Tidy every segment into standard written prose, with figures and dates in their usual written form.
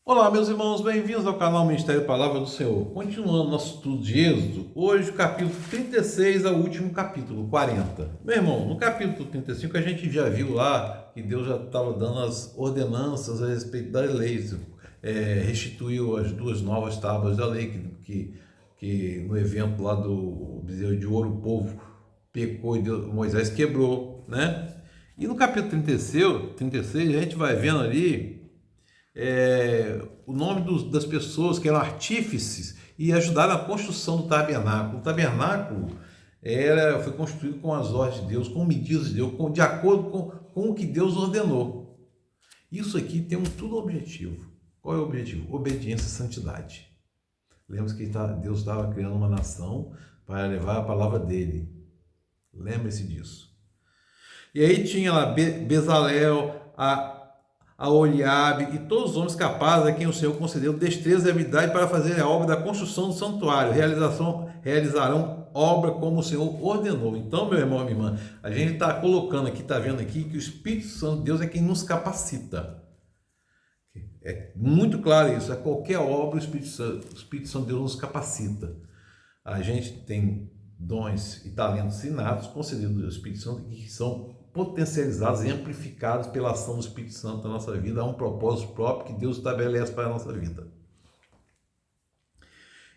Olá, meus irmãos, bem-vindos ao canal Ministério Palavra do Senhor. Continuando nosso estudo de Êxodo, hoje o capítulo 36 é o último capítulo, 40. Meu irmão, no capítulo 35 a gente já viu lá que Deus já estava dando as ordenanças a respeito das leis, restituiu as duas novas tábuas da lei, que no evento lá do bezerro de ouro o povo pecou e Moisés quebrou, né? E no capítulo 36 a gente vai vendo ali o nome das pessoas que eram artífices e ajudaram na construção do tabernáculo. O tabernáculo foi construído com as ordens de Deus, com medidas de Deus, de acordo com o que Deus ordenou. Isso aqui tem tudo objetivo. Qual é o objetivo? Obediência e santidade. Lembre-se que Deus estava criando uma nação para levar a palavra dele. Lembre-se disso. E aí tinha lá Bezalel, a Oliabe e todos os homens capazes a quem o Senhor concedeu destreza e habilidade para fazer a obra da construção do santuário. Realizarão obra como o Senhor ordenou. Então, meu irmão e minha irmã, a gente está colocando aqui, está vendo aqui que o Espírito Santo de Deus é quem nos capacita. É muito claro isso. A qualquer obra o Espírito Santo de Deus nos capacita. A gente tem dons e talentos inatos concedidos do Espírito Santo que são potencializados e amplificados pela ação do Espírito Santo na nossa vida. Há um propósito próprio que Deus estabelece para a nossa vida.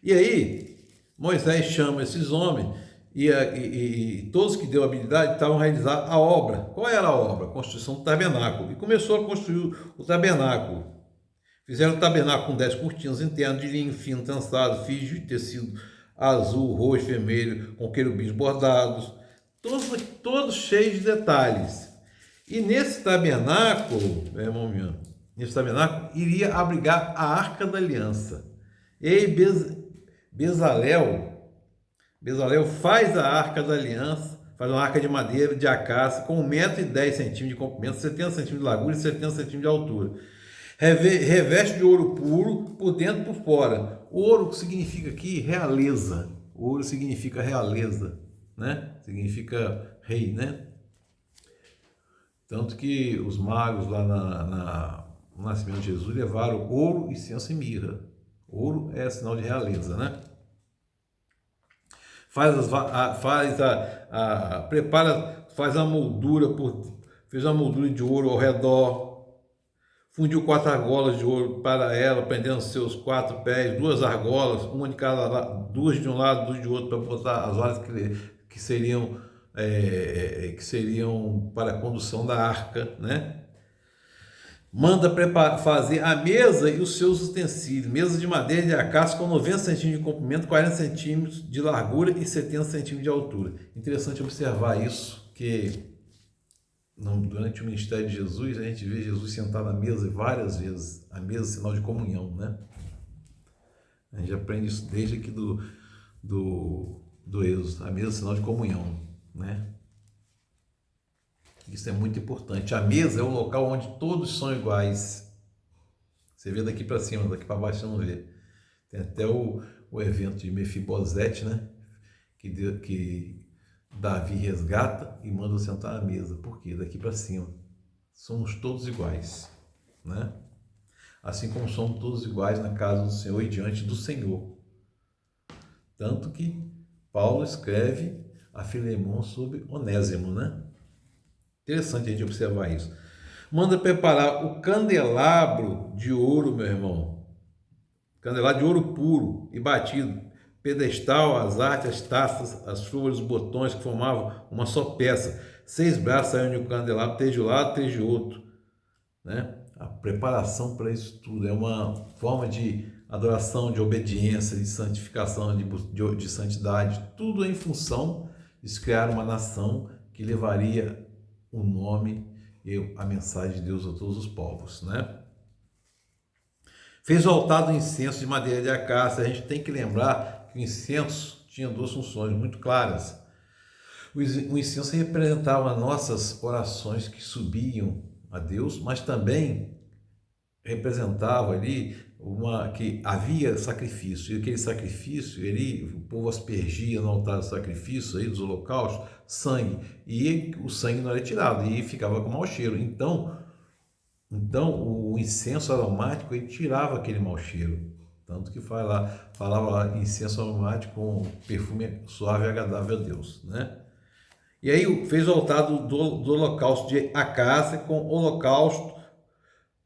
E aí, Moisés chama esses homens e todos que deu habilidade estavam a realizar a obra. Qual era a obra? A construção do tabernáculo. E começou a construir o tabernáculo. Fizeram o tabernáculo com 10 cortinas internas de linho fino, trançado, fios de tecido azul, roxo, vermelho, com querubins bordados, todos cheios de detalhes. E nesse tabernáculo, meu irmão meu, iria abrigar a Arca da Aliança. E aí Bezalel faz a Arca da Aliança, faz uma arca de madeira, de acácia, com 1,10 m de comprimento, 70 cm de largura e 70 cm de altura. Reveste de ouro puro, por dentro e por fora. Ouro significa aqui realeza. Ouro significa realeza, né? Significa rei, né? Tanto que os magos lá no nascimento de Jesus levaram ouro, incenso e mirra. Ouro é sinal de realeza, né? Faz a moldura, fez uma moldura de ouro ao redor. Fundiu 4 argolas de ouro para ela, prendendo seus 4 pés, 2 argolas, uma de cada lado, 2 de um lado, 2 de outro, para botar as varas que seriam para a condução da arca, né? Manda fazer a mesa e os seus utensílios, mesa de madeira de acácia com 90 centímetros de comprimento, 40 centímetros de largura e 70 centímetros de altura. Interessante observar isso, que durante o ministério de Jesus, a gente vê Jesus sentado à mesa várias vezes. A mesa é sinal de comunhão, né? A gente aprende isso desde aqui do Êxodo. A mesa é sinal de comunhão, né? Isso é muito importante. A mesa é o local onde todos são iguais. Você vê daqui para cima, daqui para baixo você não vê. Tem até o evento de Mefibosete, né? Que Davi resgata e manda sentar à mesa. Por quê? Daqui para cima. Somos todos iguais, né? Assim como somos todos iguais na casa do Senhor e diante do Senhor. Tanto que Paulo escreve a Filemão sobre Onésimo, né? Interessante a gente observar isso. Manda preparar o candelabro de ouro, meu irmão. Candelabro de ouro puro e batido. Pedestal, as artes, as taças, as flores, os botões que formavam uma só peça. 6 braços saíam de um candelabro, 3 de um lado, 3 de outro, né? A preparação para isso tudo é uma forma de adoração, de obediência, de santificação, de santidade. Tudo em função de criar uma nação que levaria o nome e a mensagem de Deus a todos os povos, né? Fez o altar do incenso de madeira de acácia. A gente tem que lembrar que o incenso tinha 2 funções muito claras. O incenso representava nossas orações que subiam a Deus, mas também representava ali que havia sacrifício. E aquele sacrifício, o povo aspergia no altar do sacrifício, dos holocaustos, sangue. E o sangue não era tirado e ficava com mau cheiro. Então, Então, o incenso aromático, ele tirava aquele mau cheiro. Tanto que falava lá, incenso aromático com perfume suave e agradável a Deus, né? E aí fez o altar do holocausto de acácia com holocausto,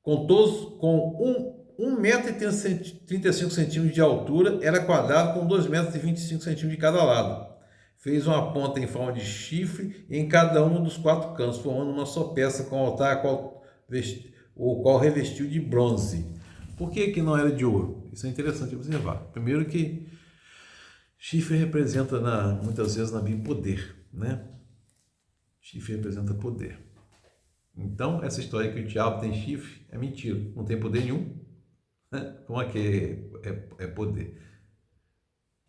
com todos, com 1,35 m de altura, era quadrado com 2,25 m de cada lado. Fez uma ponta em forma de chifre em cada um dos 4 cantos, formando uma só peça com altar, o qual revestiu de bronze. Por que não era de ouro? Isso é interessante observar. Primeiro que chifre representa, muitas vezes na Bíblia, poder, né? Chifre representa poder. Então, essa história que o diabo tem chifre é mentira, não tem poder nenhum. Né? Como é que é poder?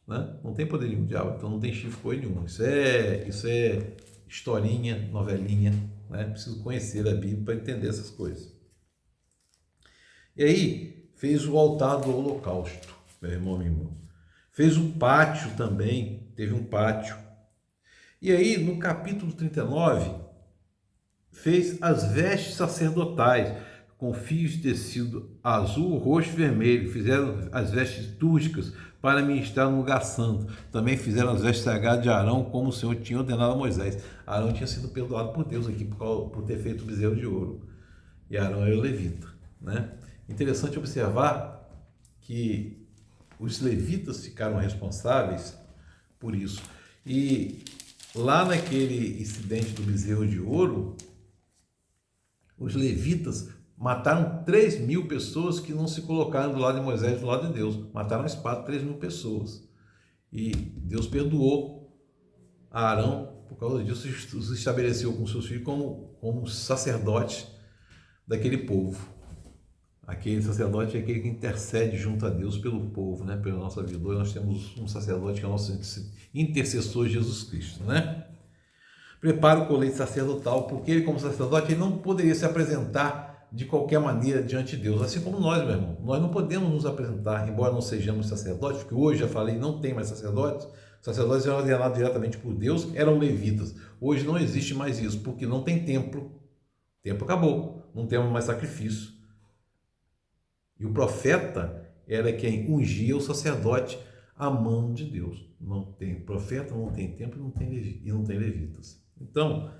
Né? Não tem poder nenhum, o diabo, então não tem chifre coisa nenhuma. Isso é historinha, novelinha, né? Preciso conhecer a Bíblia para entender essas coisas. E aí, fez o altar do holocausto, meu irmão, minha irmã. Fez um pátio também, teve um pátio. E aí, no capítulo 39, fez as vestes sacerdotais, com fios de tecido azul, roxo e vermelho. Fizeram as vestes litúrgicas para ministrar no lugar santo. Também fizeram as vestes sagradas de Arão, como o Senhor tinha ordenado a Moisés. Arão tinha sido perdoado por Deus aqui por ter feito o bezerro de ouro. E Arão era o levita, né? Interessante observar que os levitas ficaram responsáveis por isso. E lá naquele incidente do bezerro de ouro, os levitas mataram 3.000 pessoas que não se colocaram do lado de Moisés, do lado de Deus. Mataram a espada 3.000 pessoas. E Deus perdoou a Arão, por causa disso, os estabeleceu com seus filhos como sacerdotes daquele povo. Aquele sacerdote é aquele que intercede junto a Deus pelo povo, né? Pela nossa vida. Hoje nós temos um sacerdote que é o nosso intercessor, Jesus Cristo, né? Prepara o colete sacerdotal, porque ele, como sacerdote, ele não poderia se apresentar de qualquer maneira diante de Deus, assim como nós, meu irmão. Nós não podemos nos apresentar, embora não sejamos sacerdotes, porque hoje, já falei, não tem mais sacerdotes. Sacerdotes eram ordenados diretamente por Deus, eram levitas. Hoje não existe mais isso, porque não tem templo. O templo acabou, não temos mais sacrifício. E o profeta era quem ungia o sacerdote à mão de Deus. Não tem profeta, não tem templo e não tem levitas. Então,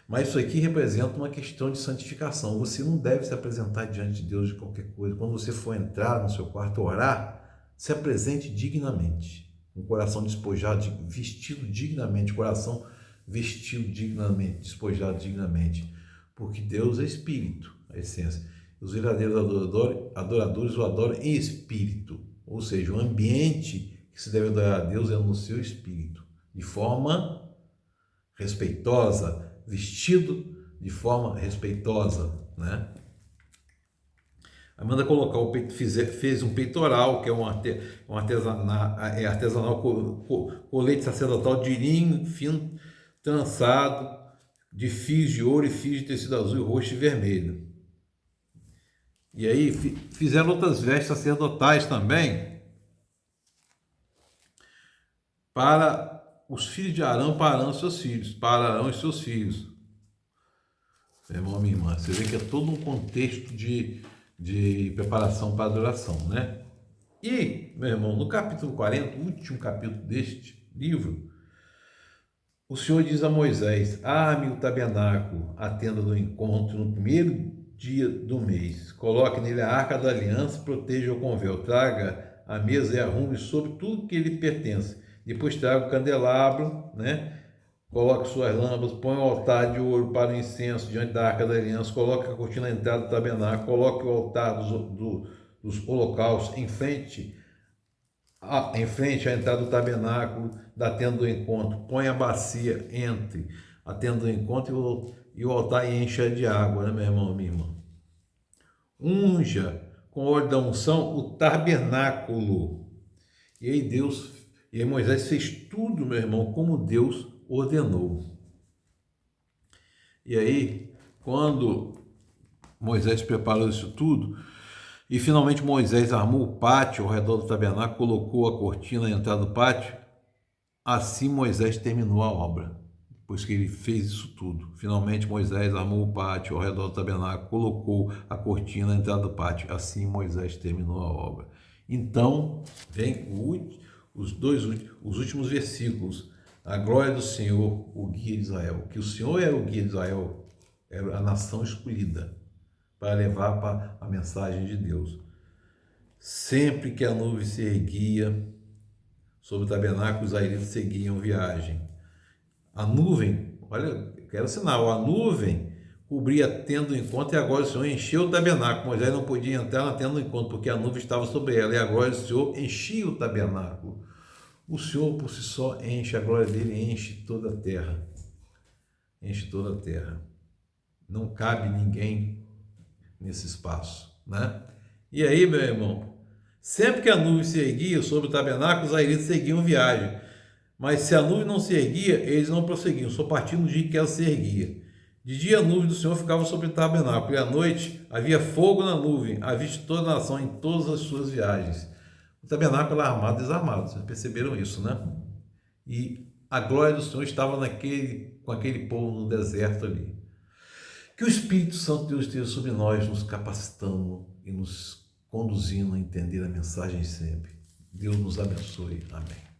mas isso aqui representa uma questão de santificação. Você não deve se apresentar diante de Deus de qualquer coisa. Quando você for entrar no seu quarto orar, se apresente dignamente. Um coração despojado, vestido dignamente, coração vestido dignamente, despojado dignamente. Porque Deus é espírito, a essência. Os verdadeiros adoradores o adoram em espírito. Ou seja, o ambiente que se deve adorar a Deus é no seu espírito. De forma respeitosa, vestido de forma respeitosa, né? Manda colocar o peito, fez um peitoral, que é um artesanal colete sacerdotal de linho fino, trançado, de fios de ouro e fios de tecido azul, roxo e vermelho. E aí fizeram outras vestes sacerdotais também para os filhos de Arão, para Arão e seus filhos, para Arão e seus filhos. Meu irmão, minha irmã, você vê que é todo um contexto de preparação para a adoração, né? E, meu irmão, no capítulo 40, o último capítulo deste livro, o Senhor diz a Moisés: arme o tabernáculo, a tenda do encontro, no primeiro dia do mês. Coloque nele a arca da aliança, proteja-o com véu. Traga a mesa e arrume sobre tudo que lhe pertence. Depois traga o candelabro, né? Coloque suas lâmpadas, põe o altar de ouro para o incenso diante da arca da aliança, coloque a cortina na entrada do tabernáculo, coloque o altar dos holocaustos em frente à entrada do tabernáculo da tenda do encontro. Põe a bacia entre a tenda do encontro e o altar e encha de água, né, meu irmão, minha irmã? Unja com óleo da unção o tabernáculo. E aí Moisés fez tudo, meu irmão, como Deus ordenou. E aí, quando Moisés preparou isso tudo, e finalmente Moisés armou o pátio ao redor do tabernáculo, colocou a cortina na entrada do pátio, assim Moisés terminou a obra. depois que ele fez isso tudo. Finalmente Moisés armou o pátio ao redor do tabernáculo, colocou a cortina na entrada do pátio. Assim Moisés terminou a obra. Então, vem os últimos versículos. A glória do Senhor, o guia de Israel. Que o Senhor era o guia de Israel, era a nação escolhida para levar para a mensagem de Deus. Sempre que a nuvem se erguia sobre o tabernáculo, os israelitas seguiam viagem. A nuvem, olha, quero sinal, a nuvem cobria a tenda do encontro e a glória do Senhor encheu o tabernáculo. Moisés não podia entrar na tenda do encontro porque a nuvem estava sobre ela e a glória do Senhor enchia o tabernáculo. O Senhor por si só enche, a glória dele enche toda a terra. Enche toda a terra. Não cabe ninguém nesse espaço, né? E aí, meu irmão, sempre que a nuvem se erguia sobre o tabernáculo, os israelitas seguiam viagem. Mas se a nuvem não se erguia, eles não prosseguiam, só partiam no dia que ela se erguia. De dia a nuvem do Senhor ficava sobre o tabernáculo, e à noite havia fogo na nuvem, à vista de toda a nação em todas as suas viagens. O tabernáculo era armado e desarmado, vocês perceberam isso, né? E a glória do Senhor estava com aquele povo no deserto ali. Que o Espírito Santo de Deus esteja sobre nós, nos capacitando e nos conduzindo a entender a mensagem sempre. Deus nos abençoe. Amém.